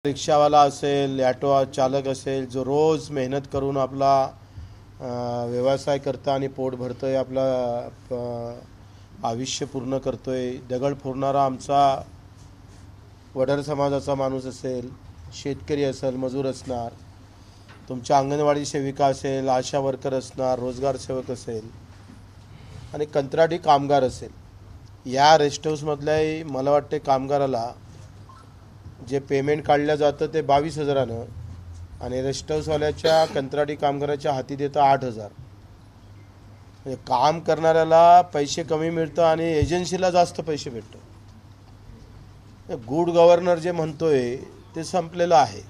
रिक्षावाला असेल, ऑटो चालक असेल, जो रोज मेहनत करून आपला व्यवसाय करता आणि पोट भरतोय, आपला आयुष्य पूर्ण करतोय, दगड फोडणारा आमचा वडार समाजाचा माणूस असेल, शेतकरी असेल, मजूर असणार, तुमच्या अंगणवाडी सेविका असेल, आशा वर्कर असणार, रोजगार सेवक असेल आणि कंत्राटी कामगार असेल. या रेस्ट हाऊसमधल्याही मला वाटते कामगाराला जे पेमेंट काढलं जातं ते 22,000 आणि रेस्ट हाऊसवाल्याच्या कंत्राटी कामगाराच्या हाती देतं 8,000. म्हणजे काम करणाऱ्याला पैसे कमी मिळतं आणि एजन्सीला जास्त पैसे भेटतं. गुड गव्हर्नर जे म्हणतोय ते संपलेलं आहे.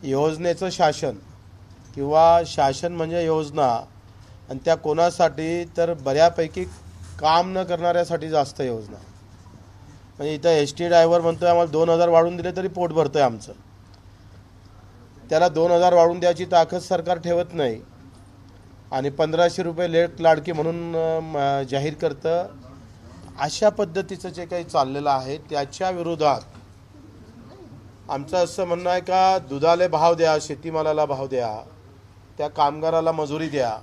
योजनेचं शासन किंवा शासन म्हणजे योजना, आणि त्या कोणासाठी तर बऱ्यापैकी काम न करणाऱ्यासाठी जास्त योजना. म्हणजे इथं एस टी ड्रायव्हर म्हणतोय आम्हाला 2,000 वाढून दिले तरी पोट भरतोय आमचं. त्याला 2,000 वाढून द्यायची ताकद सरकार ठेवत नाही आणि 1,500 रुपये लेट लाडकी म्हणून जाहीर करतं. अशा पद्धतीचं जे काही चाललेलं आहे त्याच्या विरोधात आमचं असं म्हणणं आहे का दुधाला भाव द्या, शेतीमालाला भाव द्या, त्या कामगाराला मजुरी द्या,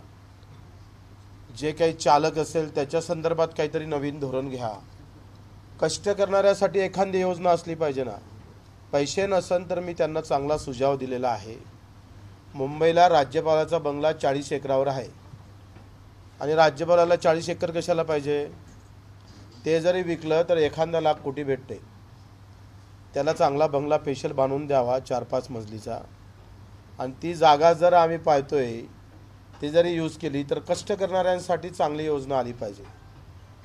जे काही चालक असेल त्याच्या संदर्भात काहीतरी नवीन धोरण घ्या. कष्ट करणाऱ्यासाठी एखादी योजना असली पाहिजे ना. पैसे नसन तर मी त्यांना चांगला सुझाव दिलेला आहे. मुंबईला राज्यपालाचा बंगला 40 एकरावर आहे आणि राज्यपालाला 40 एकर कशाला पाहिजे? ते जरी विकलं तर एखादा लाख कोटी भेटते. त्याला चांगला बंगला स्पेशल बांधून द्यावा 4-5 मजलीचा, आणि ती जागा जर आम्ही पाहतोय ती जरी यूज केली तर कष्ट करणाऱ्यांसाठी चांगली योजना आली पाहिजे.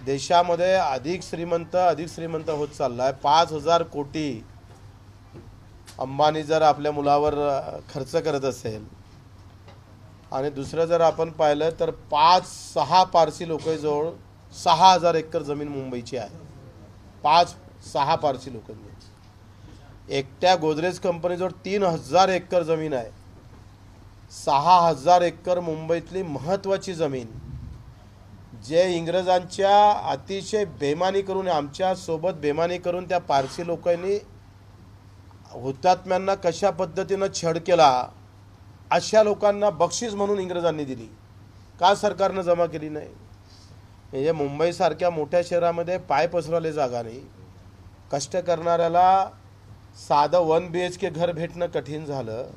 देशामध्ये अधिक श्रीमंत होत चालला आहे. 5,000 कोटी अंबानी जर आपल्या मुलावर खर्च करत असेल आणि दुसरं जर आपण पाहिलं तर 5-6 पारसी लोकांजवळ 6,000 एकर जमीन मुंबईची आहे. 5-6 पारसी लोकांनी. एकट्या गोदरेज कंपनीजवळ 3,000 एकर जमीन आहे. 6,000 एकर मुंबईतली महत्त्वाची जमीन, जे इंग्रजांच्या अतिशय बेमानी करून आमच्या सोबत बेमानी करून त्या पारसी लोकांनी हुतात्म्यांना कशा पद्धतीनं छळ केला, अशा लोकांना बक्षीस म्हणून इंग्रजांनी दिली. का सरकारनं जमा केली नाही? म्हणजे मुंबईसारख्या मोठ्या शहरामध्ये पाय पसरवले जागा नाही. कष्ट करणाऱ्याला साधं 1 BHK घर भेटणं कठीण झालं.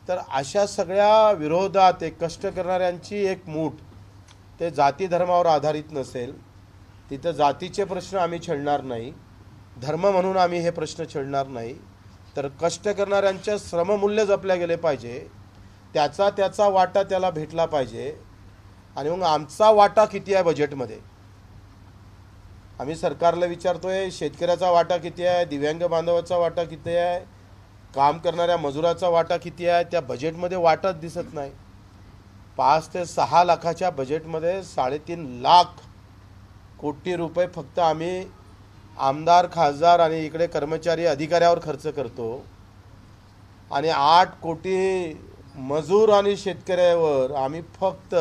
तर अशा सगळ्या विरोधात एक कष्ट करणाऱ्यांची एक मूठ, ते जाती धर्मावर आधारित नसेल तिथं जातीचे प्रश्न आम्ही छेडणार नाही, धर्म म्हणून आम्ही हे प्रश्न छेडणार नाही. तर कष्ट करणाऱ्यांच्या श्रममूल्य जपल्या गेले पाहिजे, त्याचा वाटा त्याला भेटला पाहिजे. आणि मग आमचा वाटा किती आहे बजेटमध्ये? आम्ही सरकारला विचारतोय शेतकऱ्याचा वाटा किती आहे, दिव्यांग बांधवाचा वाटा किती आहे, काम करणाऱ्या मजुराचा वाटा किती आहे? त्या बजेटमध्ये वाटाच दिसत नाही. 5 ते 6 लाखाच्या बजेटमध्ये 3.5 लाख कोटी रुपये फक्त आम्ही आमदार, खासदार आणि इकडे कर्मचारी अधिकाऱ्यावर खर्च करतो आणि 8 कोटी मजूर आणि शेतकऱ्यावर आम्ही फक्त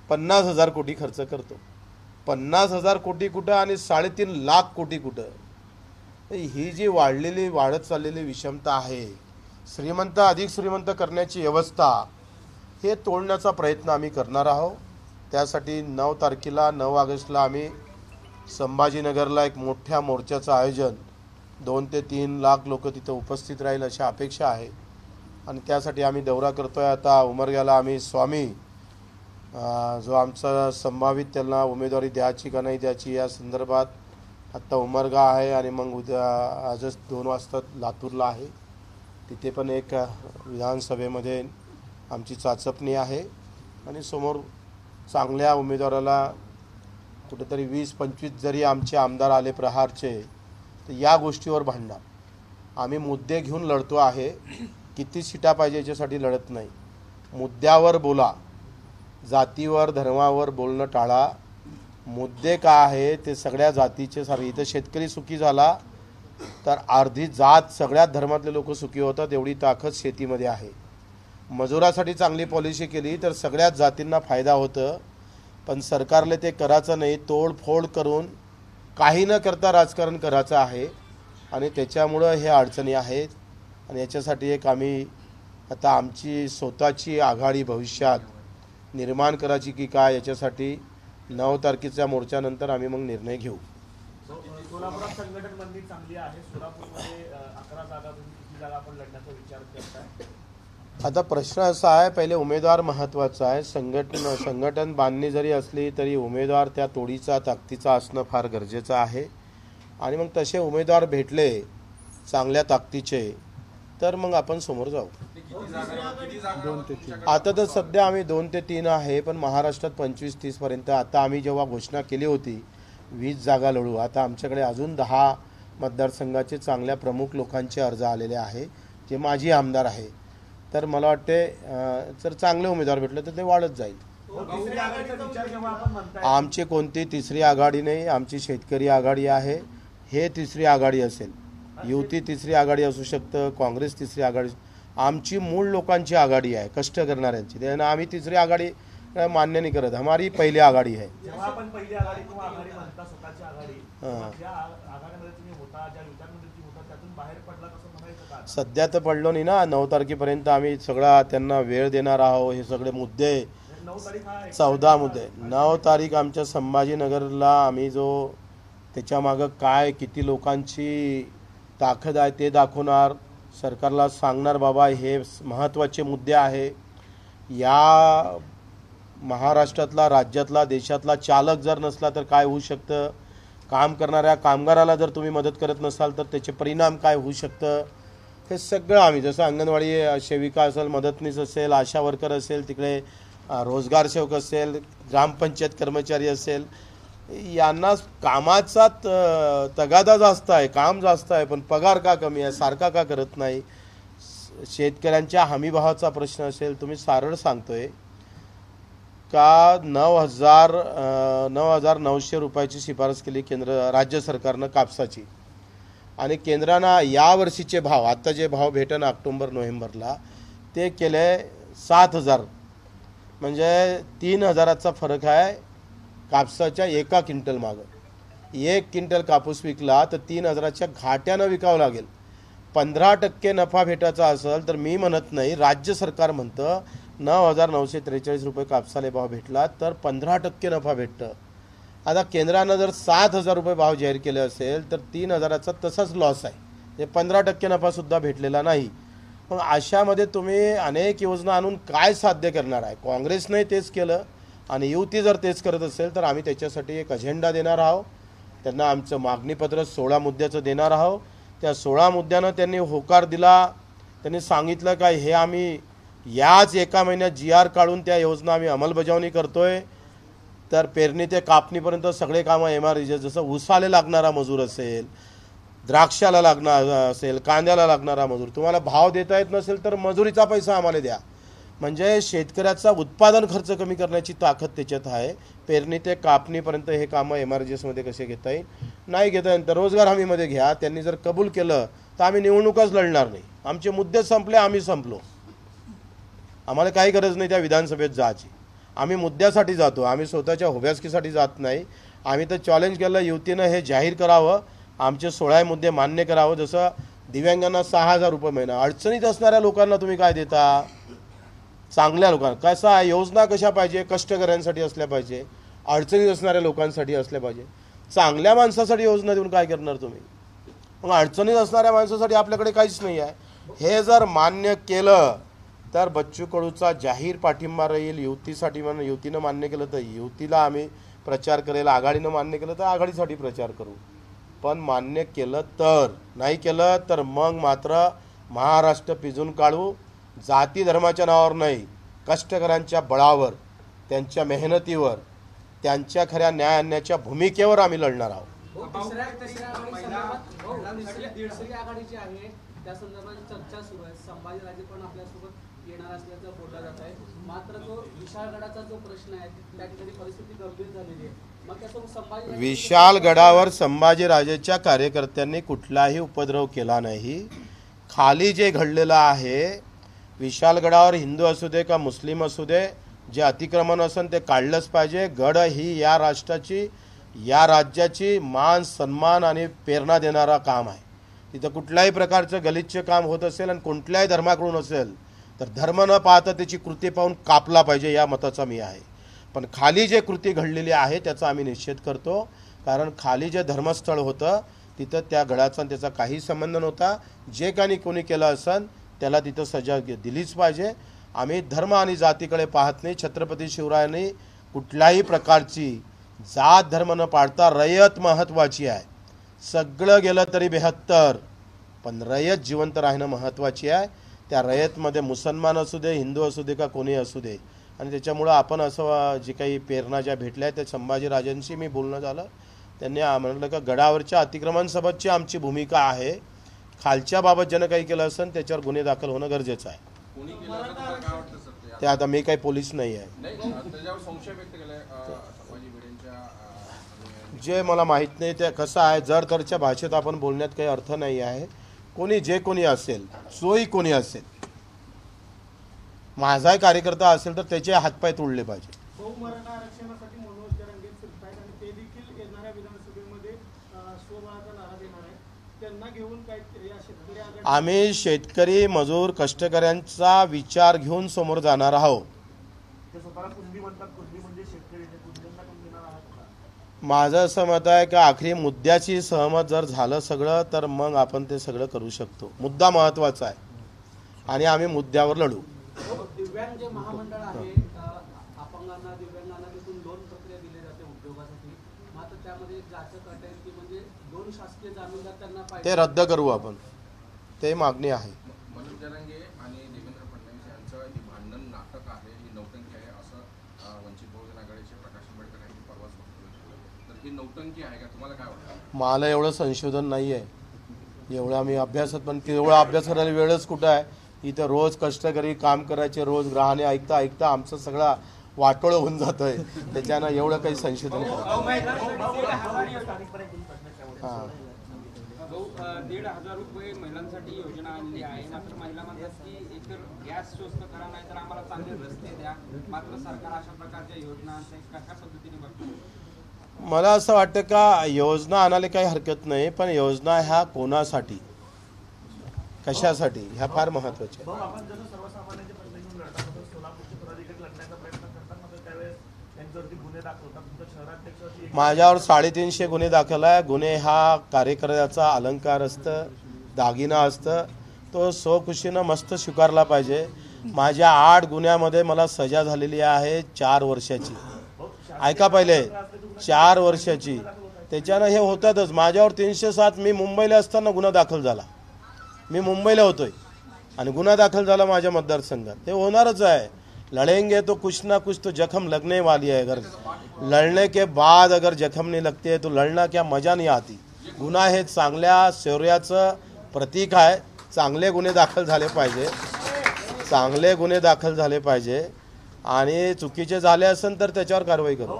50,000 कोटी खर्च करतो. 50,000 कोटी कुठं आणि 3.5 लाख कोटी कुठं? ही जी वाढत चाललेली विषमता आहे, श्रीमंत अधिक श्रीमंत करण्याची व्यवस्था, हे तोडण्याचा प्रयत्न आम्ही करणार आहोत. त्यासाठी 9 तारखेला 9 ऑगस्टला आम्ही संभाजीनगरला एक मोठ्या मोर्चाचं आयोजन, 2 ते 3 लाख लोक तिथं उपस्थित राहील अशा अपेक्षा आहे. आणि त्यासाठी आम्ही दौरा करतोय. आता उमरग्याला आम्ही स्वामी जो आमचा संभावित त्यांना उमेदवारी द्यायची का नाही द्यायची या संदर्भात आत्ता उमरगा आहे आणि मग उद्या आजच 2 वाजता लातूरला आहे. तिथे पण एक विधानसभेमध्ये आमची चाचपणी आहे आणि समोर चांगल्या उमेदवाराला कुठेतरी 20-25 जरी आमचे आमदार आले प्रहारचे तर या गोष्टीवर भांडणार. आम्ही मुद्दे घेऊन लढतो आहे. किती सीटा पाहिजे याच्यासाठी लढत नाही. मुद्द्यावर बोला, जातीवर धर्मावर बोलणं टाळा. मुद्दे काय आहे ते सगळ्या जातीचे सारे. इथं शेतकरी सुखी झाला तर अर्धी जात सगळ्यात धर्मातले लोक सुखी होतात, एवढी ताकद शेतीमध्ये आहे. मजुरासाठी चांगली पॉलिसी केली तर सगळ्याच जातींना फायदा होतं, पण सरकारले ते करायचं नाही. तोडफोड करून काही न करता राजकारण करायचं आहे. आणि त्याच्यामुळं हे अडचणी आहेत. आणि याच्यासाठी एक आम्ही आता आमची स्वतःची आघाडी भविष्यात निर्माण करायची की काय याच्यासाठी 9 तारखेच्या मोर्चानंतर आम्ही मग निर्णय घेऊ. सोलापुरात संघटन बंदी चांगली आहे. सोलापूरमध्ये 11 जागा, तुम्ही किती जागा आपण लढण्याचा विचार करताय? आता प्रश्न असा आहे, पहिले उमेदवार महत्त्वाचा आहे. संघटन बांधणी जरी असली तरी उमेदवार त्या तोडीचा ताकदीचा असणं फार गरजेचं आहे. आणि मग तसे उमेदवार भेटले चांगल्या ताकदीचे तर मग आपण समोर जाऊ. आता तर सध्या आम्ही 2 ते 3 आहे, पण महाराष्ट्रात 25-30 पर्यंत. आता आम्ही जेव्हा घोषणा केली होती 20 जागा लढू, आता आमच्याकडे अजून 10 मतदारसंघाचे चांगल्या प्रमुख लोकांचे अर्ज आलेले आहे जे माजी आमदार आहे. तर मला वाटते जर चांगले उमेदवार भेटले तर ते वाढत जाईल. आमची कोणती तिसरी आघाडी नाही, आमची शेतकरी आघाडी आहे. हे तिसरी आघाडी असेल, युती तिसरी आघाडी असू शकतं, काँग्रेस तिसरी आघाडी. आमची मूळ लोकांची आघाडी आहे, कष्ट करणाऱ्यांची. त्यानं आम्ही तिसरी आघाडी मान्य नाही करत. हमारी पहिली आघाडी आहे. सध्या तर पडलो नाही ना. 9 तारखेपर्यंत आम्ही सगळा त्यांना वेळ देणार आहोत. हे सगळे मुद्दे 14 मुद्दे 9 तारीख आमच्या संभाजीनगरला आम्ही जो त्याच्यामागं काय किती लोकांची ताकद आहे ते दाखवणार, सरकारला सांगणार बाबा हे महत्त्वाचे मुद्दे आहे. या महाराष्ट्रातला, राज्यातला, देशातला चालक जर नसला तर काय होऊ शकतं, काम करणाऱ्या कामगाराला जर तुम्ही मदत करत नसाल तर त्याचे परिणाम काय होऊ शकतं, हे सगळं आम्ही, जसं अंगणवाडी सेविका असेल, मदतनीस असेल, आशा वर्कर असेल, तिकडे रोजगार सेवक असेल, ग्रामपंचायत कर्मचारी असेल, यांना कामाचा तगादा जास्त आहे, काम जास्त आहे, पण पगार का कमी आहे, सारखा का करत नाही. शेतकऱ्यांच्या हमीभावाचा प्रश्न असेल, तुम्ही सरळ सांगतोय का 9,900 रुपयाची शिफारस केली राज्य सरकारनं कापसाची. आणि केंद्रानं यावर्षीचे भाव, आता जे भाव भेटन ऑक्टोबर-नोव्हेंबरला, ते केले 7,000. म्हणजे 3,000चा फरक आहे कापसाच्या एका क्विंटल मागं. 1 क्विंटल कापूस विकला तर 3,000च्या घाट्यानं विकावं लागेल. 15% नफा भेटायचा असेल तर मी म्हणत नाही, राज्य सरकार म्हणतं 9,943 रुपये कापसाले भाव भेटला तर 15% नफा भेटतं. आता केंद्रानं जर 7,000 रुपये भाव जाहीर केले असेल तर 3,000चा तसाच लॉस आहे. हे 15% नफासुद्धा भेटलेला नाही. मग अशामध्ये तुम्ही अनेक योजना आणून काय साध्य करणार आहे? काँग्रेसने तेच केलं आणि युती जर तेच करत असेल तर आम्ही त्याच्यासाठी एक अजेंडा देणार आहोत. त्यांना आमचं मागणीपत्र 16 मुद्द्याचं देणार आहोत. त्या 16 मुद्द्यानं त्यांनी होकार दिला. त्यांनी सांगितलं काय हे आम्ही याच एका महिन्यात GR काढून त्या योजना आम्ही अंमलबजावणी करतोय. तर पेरणी ते कापणीपर्यंत सगळे कामं MRG, जसं ऊसाला लागणारा मजूर असेल, द्राक्षाला लागणार असेल, कांद्याला लागणारा मजूर, तुम्हाला भाव देता येत नसेल तर मजुरीचा पैसा आम्हाला द्या. म्हणजे शेतकऱ्याचा उत्पादन खर्च कमी करण्याची ताकद त्याच्यात आहे. पेरणी ते कापणीपर्यंत हे कामं MRGSमध्ये कसे घेता येईल, नाही घेता येईल तर रोजगार हमीमध्ये घ्या. त्यांनी जर कबूल केलं तर आम्ही निवडणूकच लढणार नाही. आमचे मुद्दे संपले, आम्ही संपलो. आम्हाला काही गरज नाही त्या विधानसभेत जायची. आम्ही मुद्द्यासाठी जातो, आम्ही स्वतःच्या हुब्यासकीसाठी जात नाही. आम्ही तर चॅलेंज केलं युतीनं हे जाहीर करावं, आमचे 16 मुद्दे मान्य करावं. जसं दिव्यांगांना 6,000 रुपये महिना, अडचणीत असणाऱ्या लोकांना तुम्ही काय देता? चांगल्या लोकांना कसं आहे, योजना कशा पाहिजे, कष्टकऱ्यांसाठी असल्या पाहिजे, अडचणीत असणाऱ्या लोकांसाठी असल्या पाहिजे. चांगल्या माणसासाठी योजना देऊन काय करणार तुम्ही? मग अडचणीत असणाऱ्या माणसासाठी आपल्याकडे काहीच नाही आहे. हे जर मान्य केलं तर बच्चू कडूचा जाहीर पाठिंबा राहील. युतीसाठी म्हणून युतीनं मान्य केलं तर युतीला आम्ही प्रचार करेल, आघाडीनं मान्य केलं तर आघाडीसाठी प्रचार करू. पण मान्य केलं तर, नाही केलं तर मग मात्र महाराष्ट्र पिजून काढू. जाती धर्माच्या नावावर नाही, कष्टकऱ्यांच्या बळावर, त्यांच्या मेहनतीवर, त्यांच्या खऱ्या न्याय आणण्याच्या भूमिकेवर आम्ही लढणार आहोत. त्या संदर्भात चर्चा सुरू आहे. संभाजीराजे पण आपल्यासोबत येणार असल्याचं बोललं जात आहे. मात्र जो विशाळगडाचा जो प्रश्न आहे त्या ठिकाणी परिस्थिती गंभीर झालेली आहे. मग त्यासोबत विशाळगडावर संभाजीराजेच्या कार्यकर्त्यांनी कुठलाही उपद्रव केला नाही. खाली जे घडलेलं आहे, विशाळगडावर हिंदू असू दे का मुस्लिम असू दे, जे अतिक्रमण असेल ते काढलंच पाहिजे. गड ही या राष्ट्राची, या राज्याची मान सन्मान आणि प्रेरणा देणारा काम आहे. तिथं कुठल्याही प्रकारचं गलिच्छ काम होत असेल आणि कोणत्याही धर्माकडून असेल तर धर्म न पाहता त्याची कृती पाहून कापला पाहिजे, या मताचा मी आहे. पण खाली जे कृती घडलेली आहे त्याचा आम्ही निषेध करतो, कारण खाली जे धर्मस्थळ होतं तिथं त्या गडाचा त्याचा काही संबंध नव्हता. जे काही कोणी केलं असेल त्याला तिथं सजा दिलीच पाहिजे. आम्ही धर्म आणि जातीकडे पाहत नाही. छत्रपती शिवरायांनी कुठल्याही प्रकारची जात धर्म न पाडता रयत महत्त्वाची आहे. सगळं गेलं तरी 72, पण रयत जिवंत राहणं महत्त्वाची आहे. त्या रयतमध्ये मुसलमान असू दे, हिंदू असू दे का कोणी असू दे. आणि त्याच्यामुळं आपण असं जे काही प्रेरणा ज्या भेटल्या त्या संभाजीराजांशी मी बोलणं झालं. त्यांनी म्हटलं का गडावरच्या अतिक्रमणासोबतची आमची भूमिका आहे, खालच्या बाबत ज्यानं काही केलं असेल त्याच्यावर गुन्हे दाखल होणं गरजेचं आहे. ते आता मी काही पोलीस नाही आहे. जे मला माहीत नाही ते कसं आहे, जर तरच्या भाषेत आपण बोलण्यात काही अर्थ नाही आहे. कोणी जे कोणी असेल, सोयी कोणी असेल, माझाही कार्यकर्ता असेल तर त्याचे हातपाय तोडले पाहिजे. मराठा आरक्षणासाठी मनोज जरांगे फिरतायत आणि ते देखील येणाऱ्या विधानसभेमध्ये स्वबळाचा नारा देणार आहे. त्यांना घेऊन काय या शेतकरी आघाडी आम्ही शेतकरी मजूर कष्टकऱ्यांचा विचार घेऊन समोर जाणार आहोत. ते स्वतःला कुणबी म्हणतात, कुणबी म्हणजे शेतकरी, ते कुणबींना पण देणार आहात का? माझं असं मत आहे की आखरी मुद्द्याची सहमत जर झालं सगळं तर मग आपण ते सगळं करू शकतो. मुद्दा महत्त्वाचा आहे आणि आम्ही मुद्द्यावर लढू. दिव्यांग जे महामंडळ आहे, अपंगांना दिव्यांगांना तिथून लोन प्रक्रिया दिली जाते उद्योगासाठी, मात्र त्यामध्ये एक जाचक अट आहे की म्हणजे 2 शासकीय जामीनदार त्यांना पाहिजे. ते रद्द करू आपण, ते मागणी आहे. मनोज जरांगे आणि देवेंद्र फडणवीस यांचं हे भांडण नाटक आहे, ही नौटंकी आहे असं वंचित बहुजन आघाडीचे प्रकाश आंबेडकर यांनी परवाच वक्तव्य केलं. तर ही नौटंकी आहे का, तुम्हाला काय वाटतं? मला एवढं संशोधन नाही आहे, एवढं आम्ही अभ्यासात, पण तेवढा अभ्यास करायला वेळच कुठं आहे. इथं रोज कष्टकरी काम करायचे, रोज ग्रहाने ऐकता ऐकता आमचं सगळा वाटोळं होऊन जात आहे. त्याच्यानं एवढं काही संशोधन करत हां. 1,500 रुपये महिलांसाठी योजना आणली आहे, मात्र महिला म्हणतात की एकतर गॅस स्वस्त करा, नाही तर आम्हाला चांगले रस्ते द्या. मात्र सरकार अशा प्रकारच्या योजना आणते, कशा पद्धतीने बघतो? मला असं वाटतं का योजना आणायला काही हरकत नाही, पण योजना ह्या कोणासाठी, कशासाठी, ह्या फार महत्त्वाच्या. भाऊ, आपण जसं सर्वसामान्यांचे प्रश्न घेऊन लढतात तसं सोलापूरचे पदाधिकारी लढण्याचा प्रयत्न करतात, मात्र त्यावेळेस त्यांच्यावरती गुन्हे दाखल होतात. तुमचं शहराध्यक्षाची माझ्यावर 350 गुन्हे दाखल आहे. गुन्हे हा कार्यकर्त्याचा अलंकार असतं, दागिना असतं, तो स्वखुशीनं मस्त स्वीकारला पाहिजे. माझ्या 8 गुन्ह्यामध्ये मला सजा झालेली आहे 4 वर्षाची. ऐका पहिले, 4 वर्षाची. त्याच्यानं हे होतातच. माझ्यावर 307, मी मुंबईला असताना गुन्हा दाखल झाला. मी मुंबईला होतोय आणि गुन्हा दाखल झाला माझ्या मतदारसंघात. ते होणारच आहे. लड़ेंगे तो कुछ ना कुछ तो जख्म लगने वाली है. अगर लड़ने के बाद अगर जख्म नहीं लगती है तो लड़ना क्या मजा नहीं आती. गुन्हा हे चांगल्या शौर्याचं प्रतीक आहे. चांगले गुन्हे दाखल झाले पाहिजे, चांगले गुन्हे दाखल झाले पाहिजे आणि चुकीचे झाले असेल तर त्याच्यावर कारवाई करू.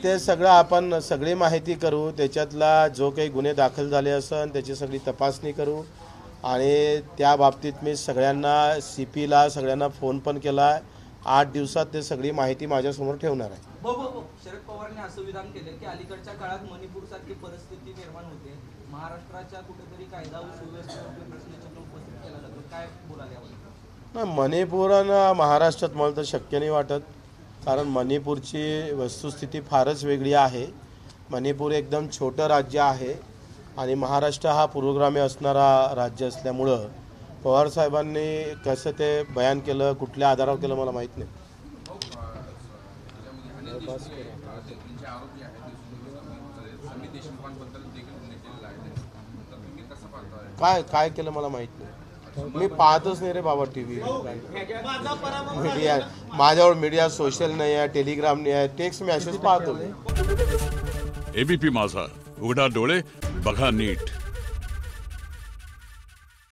ते सगळं आपण सगळी माहिती करू. त्याच्यातला जो काही गुन्हे दाखल झाले असेल त्याची सगळी तपासणी करू आणि त्या बाबतीत मी सगळ्यांना CPला सगळ्यांना फोन पण केला आहे. 8 दिवसात ते सगळी माहिती माझ्यासमोर ठेवणार आहे. शरद पवारांनी असं विधान केले की अलीकडच्या काळात मणिपूरसारखी परिस्थिती निर्माण होते, महाराष्ट्राच्या कुठेतरी कायदा व सुव्यवस्थेवर प्रश्नचिन्ह उपस्थित केला जातो, काय बोलाल यावर? मणिपूर आणि महाराष्ट्रात मला तर शक्य नाही वाटत, कारण मणिपूरची वस्तुस्थिती फारच वेगळी आहे. मणिपूर एकदम छोटं राज्य आहे आणि महाराष्ट्र हा पूर्वग्रामी असणारा राज्य असल्यामुळं पवारसाहेबांनी कसं ते बयान केलं, कुठल्या आधारावर केलं मला माहीत नाही. काय काय केलं मला माहीत नाही. मी पाहतच नाही रे बाबा TV, मीडिया. माझ्यावर मीडिया सोशल नाही आहे, टेलिग्राम नाही आहे, टेक्स्ट मेसेज पाहतो. ABP माझा, उघडा डोळे बघा नीट.